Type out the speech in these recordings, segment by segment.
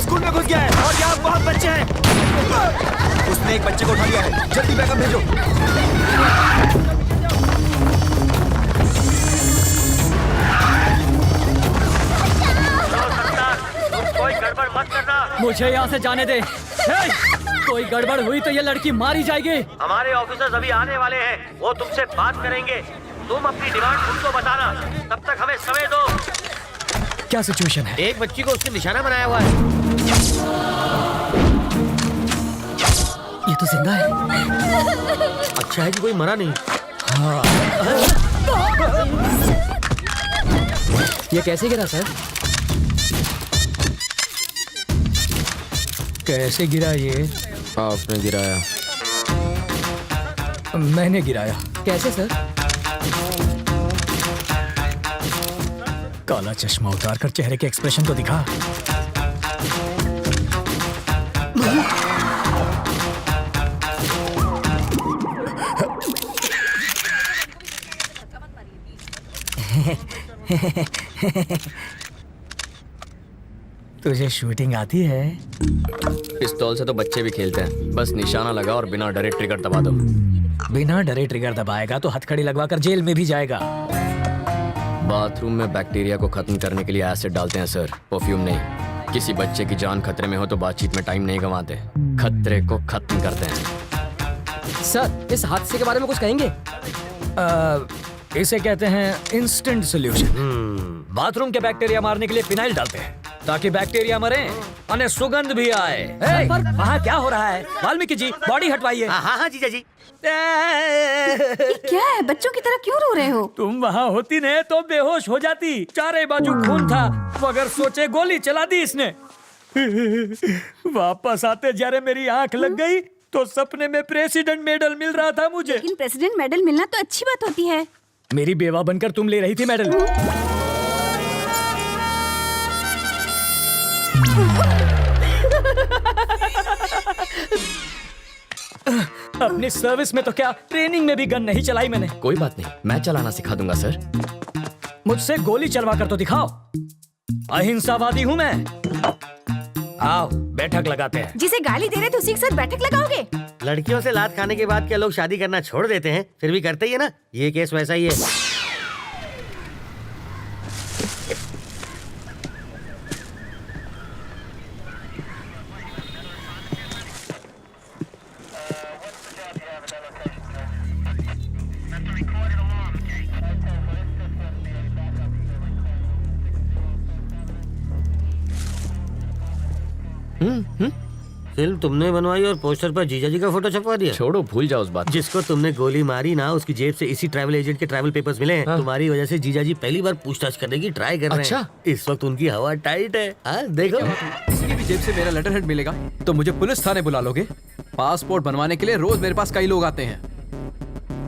School में घुस गया है और यहाँ बहुत बच्चे हैं। उसने एक बच्चे को उठा लिया है, जल्दी बैकअप भेजो। कोई गड़बड़ मत करना। मुझे यहाँ से जाने दे। कोई गड़बड़ हुई तो ये लड़की मारी जाएगी। हमारे ऑफिसर्स अभी आने वाले हैं, वो तुमसे बात करेंगे। तुम अपनी डिमांड उनको बताना, तब तक हमें समय दो। क्या सिचुएशन है? एक बच्ची को उसने निशाना बनाया हुआ है। ये तो जिंदा है। अच्छा है कि कोई मरा नहीं। हाँ। ये कैसे गिरा सर? कैसे गिरा ये? आपने गिराया। मैंने गिराया। कैसे सर? काला चश्मा उतार कर चेहरे के एक्सप्रेशन तो दिखा। तुझे शूटिंग आती है? पिस्तौल से तो बच्चे भी खेलते हैं, बस निशाना लगा और बिना डरे ट्रिगर दबा दो। बिना डरे ट्रिगर दबाएगा तो हथकड़ी लगवाकर जेल में भी जाएगा। बाथरूम में बैक्टीरिया को खत्म करने के लिए एसिड डालते हैं सर, परफ्यूम नहीं। किसी बच्चे की जान खतरे में हो तो बातचीत में टाइम नहीं गंवाते, खतरे को खत्म करते हैं। सर, इस हादसे के बारे में कुछ कहेंगे? इसे कहते हैं इंस्टेंट सॉल्यूशन। बाथरूम के बैक्टीरिया मारने के लिए फिनाइल डालते हैं ताकि बैक्टीरिया मरे और सुगंध भी आए। पर वहाँ क्या हो रहा है? वाल्मीकि जी, बॉडी हटवाइए। हाँ जीजा जी। क्या है? बच्चों की तरह क्यों रो रहे हो? तुम वहाँ होती न तो बेहोश हो जाती। चारे बाजू खून था, मगर सोचे गोली चला दी इसने। वापस आते जरा मेरी आंख लग गई तो सपने में प्रेसिडेंट मेडल मिल रहा था मुझे। लेकिन प्रेसिडेंट मेडल मिलना तो अच्छी बात होती है। मेरी बेवा बनकर तुम ले रही थी मेडल। अपनी सर्विस में तो क्या, ट्रेनिंग में भी गन नहीं चलाई मैंने। कोई बात नहीं, मैं चलाना सिखा दूंगा सर। मुझसे गोली चलवा कर तो दिखाओ। अहिंसावादी हूँ मैं। आओ बैठक लगाते हैं। जिसे गाली दे रहे थे उसी के साथ बैठक लगाओगे? लड़कियों से लात खाने के बाद क्या लोग शादी करना छोड़ देते हैं? फिर भी करते ही है ना। ये केस वैसा ही है। फिल्म तुमने बनवाई और पोस्टर पर जीजा जी का फोटो छपवा दिया। छोड़ो, भूल जाओ उस बात। जिसको तुमने गोली मारी ना, उसकी जेब से इसी ट्रैवल एजेंट के ट्रैवल पेपर्स मिले हैं। तुम्हारी वजह से जीजा जी पहली बार पूछताछ करने की ट्राई कर रहे हैं। इस वक्त उनकी हवा टाइट है। देखो, किसी की भी जेब से मेरा लेटर हेड मिलेगा तो मुझे पुलिस थाने बुला लोगे? पासपोर्ट बनवाने के लिए रोज मेरे पास कई लोग आते हैं।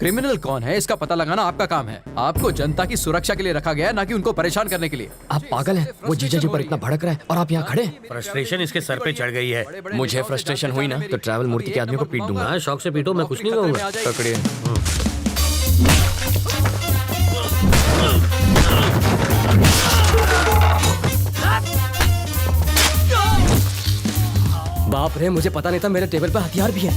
क्रिमिनल कौन है इसका पता लगाना आपका काम है। आपको जनता की सुरक्षा के लिए रखा गया है, ना कि उनको परेशान करने के लिए। आप पागल हैं? वो जीजा जी पर इतना भड़क रहा है और आप यहाँ खड़े। फ्रस्ट्रेशन इसके सर पे चढ़ गई है। मुझे फ्रस्ट्रेशन हुई ना तो ट्रैवल मूर्ति के आदमी को पीट दूंगा। शौक से पीटो, मैं कुछ नहीं कहूँगा। पकड़िए। बाप रे, मुझे पता नहीं था मेरे टेबल पर हथियार भी है।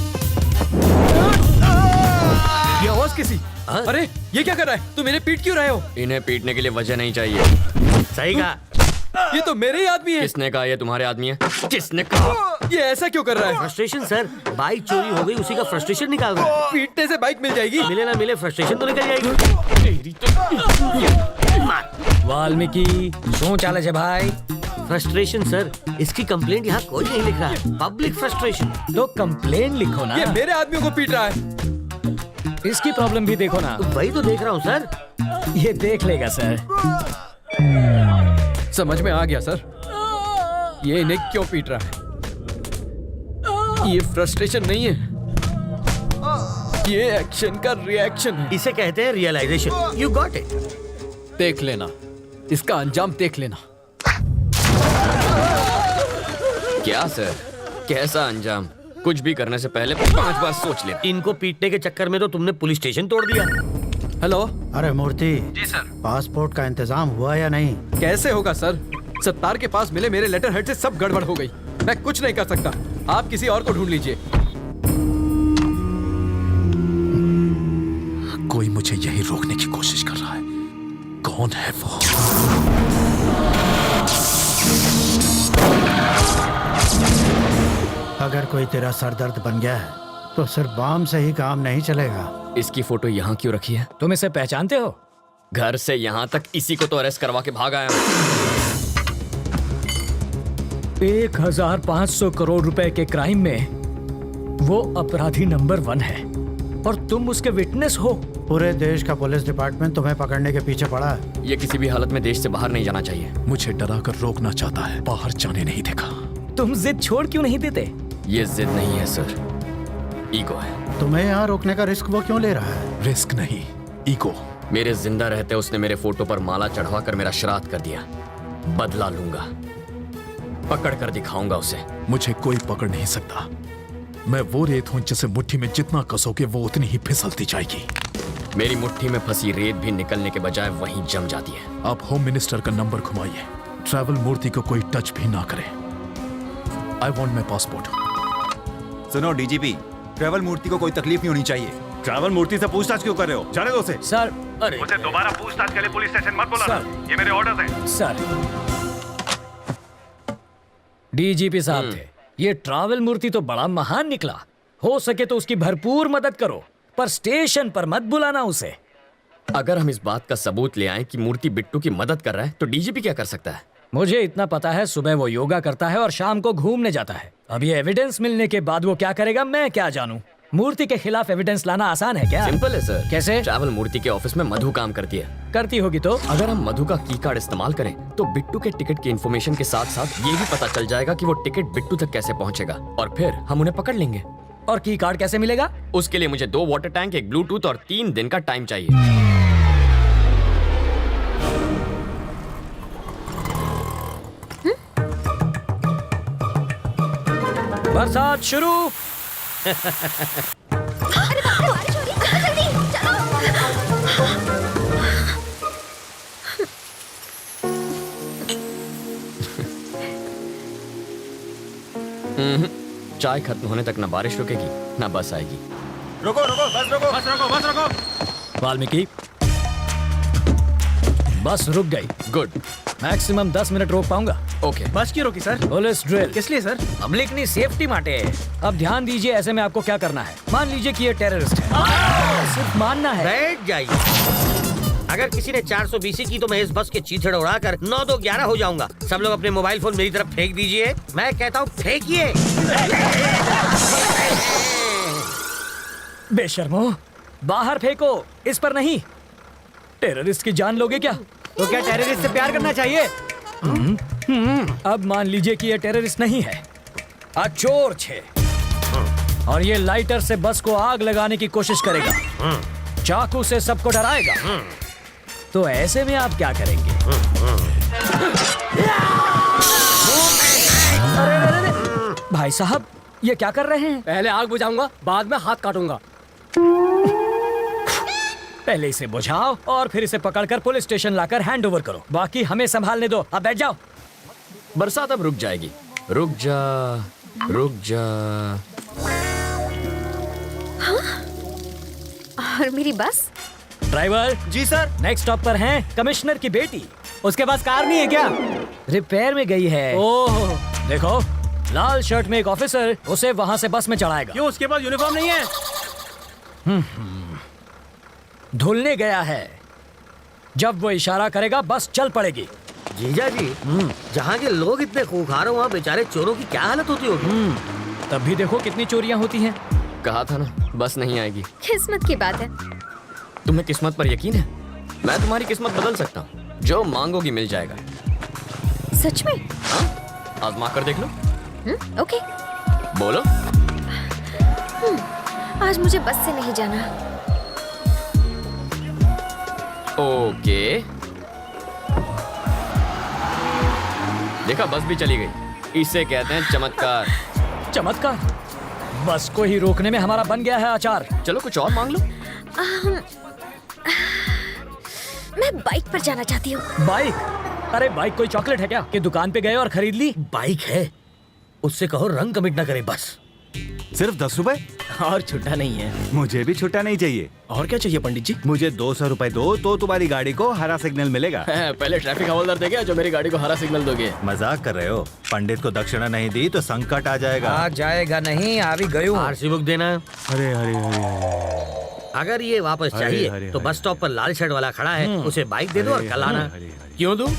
ये आवाज किसी? अरे ये क्या कर रहा है? तुम मेरे पीट क्यों रहे हो? इन्हें पीटने के लिए वजह नहीं चाहिए। सही कहा। ये तो मेरे ही आदमी है। किसने कहा ये तुम्हारे आदमी है? किसने कहा? ये ऐसा क्यों कर रहा है? फ्रस्ट्रेशन सर, बाइक चोरी हो गई, उसी का फ्रस्ट्रेशन निकाल रहा है। पीटने से बाइक मिल जाएगी? मिले ना मिले, फ्रस्ट्रेशन तो निकल जाएगी। वाल्मीकि शो चाले छे भाई? फ्रस्ट्रेशन सर, इसकी कंप्लेंट यहाँ कोई नहीं लिख रहा है। Public frustration. तो कंप्लेन लिखो ना। ये मेरे आदमियों को पीट रहा है। इसकी प्रॉब्लम भी देखो ना। तो वही तो देख रहा हूँ सर। ये देख लेगा सर। समझ में आ गया सर, ये इन्हें क्यों पीट रहा है। ये फ्रस्ट्रेशन नहीं है, ये एक्शन का रिएक्शन है। इसे कहते हैं रियलाइजेशन। You got it. देख लेना, इसका अंजाम देख लेना। क्या सर, कैसा अंजाम? कुछ भी करने से पहले 5 बार सोच ले। इनको पीटने के चक्कर में तो तुमने पुलिस स्टेशन तोड़ दिया। हेलो। अरे मूर्ति जी सर। पासपोर्ट का इंतजाम हुआ या नहीं? कैसे होगा सर, सत्तार के पास मिले मेरे लेटर हेड से सब गड़बड़ हो गई। मैं कुछ नहीं कर सकता। आप किसी और को ढूंढ लीजिए। कोई मुझे यही रोकने की कोशिश कर रहा है। कौन है वो? अगर कोई तेरा सरदर्द बन गया है तो सिर्फ बाम से ही काम नहीं चलेगा। इसकी फोटो यहाँ क्यों रखी है? तुम इसे पहचानते हो? घर से यहाँ तक इसी को तो अरेस्ट करवा के भाग आया हूँ। 1500 करोड़ रुपए के क्राइम में वो अपराधी नंबर 1 है और तुम उसके विटनेस हो। पूरे देश का पुलिस डिपार्टमेंट तुम्हें पकड़ने के पीछे पड़ा है। ये किसी भी हालत में देश से बाहर नहीं जाना चाहिए। मुझे डरा कर रोकना चाहता है, बाहर जाने नहीं देगा। तुम जिद छोड़ क्यों नहीं देते? ये जिद नहीं है सर, ईगो है। तुम्हें यहाँ रोकने का रिस्क वो क्यों ले रहा है? रिस्क नहीं, ईगो। मेरे जिंदा रहते उसने मेरे फोटो पर माला चढ़वा कर मेरा श्राद्ध कर दिया। बदला लूंगा, पकड़ कर दिखाऊंगा उसे। मुझे कोई पकड़ नहीं सकता। मैं वो रेत हूं जिसे मुट्ठी में जितना कसोगे वो उतनी ही फिसलती जाएगी। मेरी मुट्ठी में फंसी रेत भी निकलने के बजाय वहीं जम जाती है। आप होम मिनिस्टर का नंबर घुमाइए। ट्रैवल मूर्ति को कोई टच भी ना करे। I want my passport. सुनो डीजीपी, ट्रैवल मूर्ति को कोई तकलीफ नहीं होनी चाहिए। ट्रैवल मूर्ति से पूछताछ क्यों कर रहे हो? जाने दो उसे। सर, अरे मुझे दोबारा पूछताछ के लिए पुलिस स्टेशन मत बुलाना। ये मेरे ऑर्डर्स हैं। सर, डीजीपी साहब थे। ये ट्रैवल मूर्ति तो बड़ा महान निकला। हो सके तो उसकी भरपूर मदद करो, पर स्टेशन पर मत बुलाना उसे। अगर हम इस बात का सबूत ले आए कि मूर्ति बिट्टू की मदद कर रहा है तो डीजीपी क्या कर सकता है? मुझे इतना पता है, सुबह वो योगा करता है और शाम को घूमने जाता है। अब ये एविडेंस मिलने के बाद वो क्या करेगा मैं क्या जानूं? मूर्ति के खिलाफ एविडेंस लाना आसान है क्या? सिंपल है सर। कैसे? ट्रैवल मूर्ति के ऑफिस में मधु काम करती है। करती होगी तो? अगर हम मधु का की कार्ड इस्तेमाल करें तो बिट्टू के टिकट की इन्फॉर्मेशन के साथ साथ ये भी पता चल जाएगा कि वो टिकट बिट्टू तक कैसे पहुंचेगा और फिर हम उन्हें पकड़ लेंगे। और की कार्ड कैसे मिलेगा? उसके लिए मुझे 2 वाटर टैंक, एक ब्लूटूथ और 3 दिन का टाइम चाहिए। बरसात शुरू। चाय खत्म होने तक ना बारिश रुकेगी ना बस आएगी। रुको रुको, बस रुको, बस रुको, बस रुको। वाल्मीकि, बस रुक गई। गुड। मैक्सिमम 10 मिनट रोक पाऊंगा। ओके। बस क्यों रोकी सर? Police drill. किस लिए सर? पब्लिक की सेफ्टी माटे। अब ध्यान दीजिए, ऐसे में आपको क्या करना है। मान लीजिए कि ये टेररिस्ट है, सिर्फ मानना है। बैठ जाइए। अगर किसी ने 420 की तो मैं इस बस के चीथड़े उड़ाकर 9-2-11 हो जाऊंगा। सब लोग अपने मोबाइल फोन मेरी तरफ फेंक दीजिए। मैं कहता हूँ फेंकिए। बेशर्मो, बाहर फेंको, इस पर नहीं। टेररिस्ट की जान लोगे क्या? तो क्या टेररिस्ट से प्यार करना चाहिए? अब मान लीजिए कि ये टेररिस्ट नहीं है, चोर छे, और ये लाइटर से बस को आग लगाने की कोशिश करेगा, चाकू से सबको डराएगा। तो ऐसे में आप क्या करेंगे? अरे, भाई साहब ये क्या कर रहे हैं? पहले आग बुझाऊंगा, बाद में हाथ काटूंगा। पहले इसे बुझाओ और फिर इसे पकड़कर पुलिस स्टेशन लाकर हैंड ओवर करो। बाकी हमें संभालने दो। अब बैठ जाओ। बरसात अब रुक जाएगी। रुक जा, रुक जा। और मेरी बस? ड्राइवर जी सर। नेक्स्ट स्टॉप पर हैं कमिश्नर की बेटी। उसके पास कार नहीं है क्या? रिपेयर में गई है। ओह, देखो लाल शर्ट में एक ऑफिसर उसे वहां से बस में चढ़ाएगा। क्यों, उसके पास यूनिफॉर्म नहीं है? धुलने गया है। जब वो इशारा करेगा बस चल पड़ेगी। जीजा जी, जहाँ के लोग इतने खूंखार हो वहाँ बेचारे चोरों की क्या हालत होती होगी? तब भी देखो कितनी चोरियां होती हैं। कहा था ना बस नहीं आएगी। किस्मत की बात है। तुम्हें किस्मत पर यकीन है? मैं तुम्हारी किस्मत बदल सकता हूँ। जो मांगोगे मिल जाएगा। सच में? हाँ, आजमा कर देख लो। ओके। बोलो। आज मुझे बस से नहीं जाना। ओके। देखा, बस भी चली गई। इसे कहते हैं चमत्कार। चमत्कार? बस को ही रोकने में हमारा बन गया है अचार। चलो कुछ और मांग लो। मैं बाइक पर जाना चाहती हूँ। बाइक? अरे बाइक कोई चॉकलेट है क्या कि दुकान पे गए और खरीद ली? बाइक है उससे कहो रंग कमिट ना करे बस। सिर्फ 10 रुपए? और छुट्टा नहीं है। मुझे भी छुट्टा नहीं चाहिए। और क्या चाहिए पंडित जी? मुझे 200 रुपए दो तो तुम्हारी गाड़ी को हरा सिग्नल मिलेगा। पहले ट्रैफिक हवलदार देगा जो मेरी गाड़ी को हरा सिग्नल दोगे। मजाक कर रहे हो? पंडित को दक्षिणा नहीं दी तो संकट आ जाएगा। आ जाएगा नहीं, आ भी गयो। आरसी बुक देना। अरे अरे अरे अगर ये वापस चाहिए हरे, तो हरे। बस स्टॉप पर लाल शर्ट वाला खड़ा है, उसे बाइक दे दो और कल आना। क्यों दूं?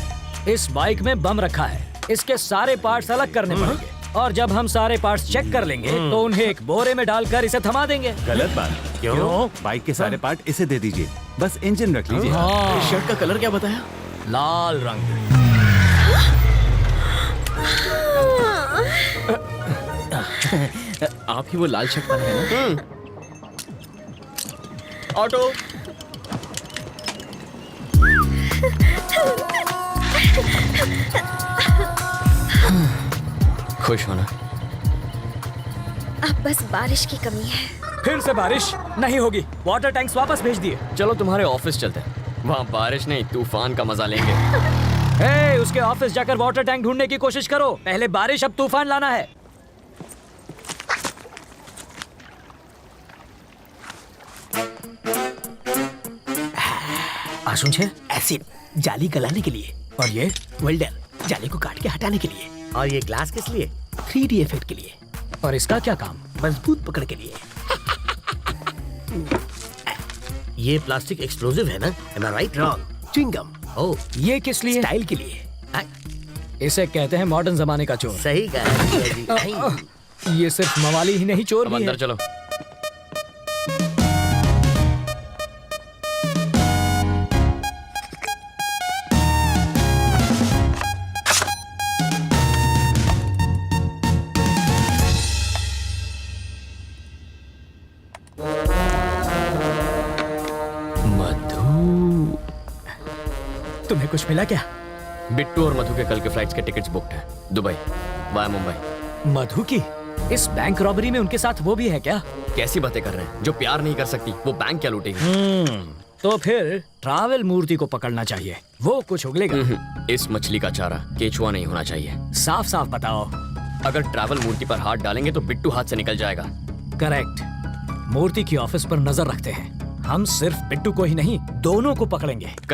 इस बाइक में बम रखा है, इसके सारे पार्ट्स अलग करने पड़ेंगे और जब हम सारे पार्ट्स चेक कर लेंगे तो उन्हें एक बोरे में डालकर इसे थमा देंगे। गलत बात। क्यों? बाइक के सारे पार्ट इसे दे दीजिए, बस इंजन रख लीजिए। शर्ट का कलर क्या बताया? लाल रंग। आप ही वो लाल शर्ट पहने हैं ना? ऑटो। खुश होना। अब बस बारिश की कमी है। फिर से बारिश नहीं होगी, वाटर टैंक्स वापस भेज दिए। चलो तुम्हारे ऑफिस चलते हैं, वहाँ बारिश नहीं तूफान का मजा लेंगे। हे, उसके ऑफिस जाकर वाटर टैंक ढूंढने की कोशिश करो। पहले बारिश, अब तूफान लाना है। आशुन छे एसिड जाली गलाने के लिए, और ये वेल्डर जाली को काट के हटाने के लिए, और ये ग्लास किस लिए? 3D इफेक्ट के लिए, और इसका क्या काम? मजबूत पकड़ के लिए। ये प्लास्टिक एक्सप्लोसिव है ना? Am I right? Wrong. Chewing gum. Oh, ये किस लिए? स्टाइल के लिए। इसे कहते हैं मॉडर्न जमाने का चोर। सही कहा। ये सिर्फ मवाली ही नहीं, चोर अब भी अंदर है। चलो। मधु, तुम्हें कुछ मिला क्या? बिट्टू और मधु के कल के फ्लाइट्स के टिकट्स बुकड हैं, दुबई वाया मुंबई। मधु की इस बैंक रॉबरी में उनके साथ वो भी है क्या? कैसी बातें कर रहे हैं? जो प्यार नहीं कर सकती वो बैंक क्या लूटेगी? तो फिर ट्रैवल मूर्ति को पकड़ना चाहिए, वो कुछ उगलेगा। इस मछली का चारा केचुआ नहीं होना चाहिए। साफ साफ बताओ। अगर ट्रैवल मूर्ति पर हाथ डालेंगे तो बिट्टू हाथ से निकल जाएगा। करेक्ट। मूर्ति की ऑफिस पर नजर रखते हैं। हम सिर्फ बिट्टू को ही नहीं, दोनों को पकड़ेंगे। करेक्ट।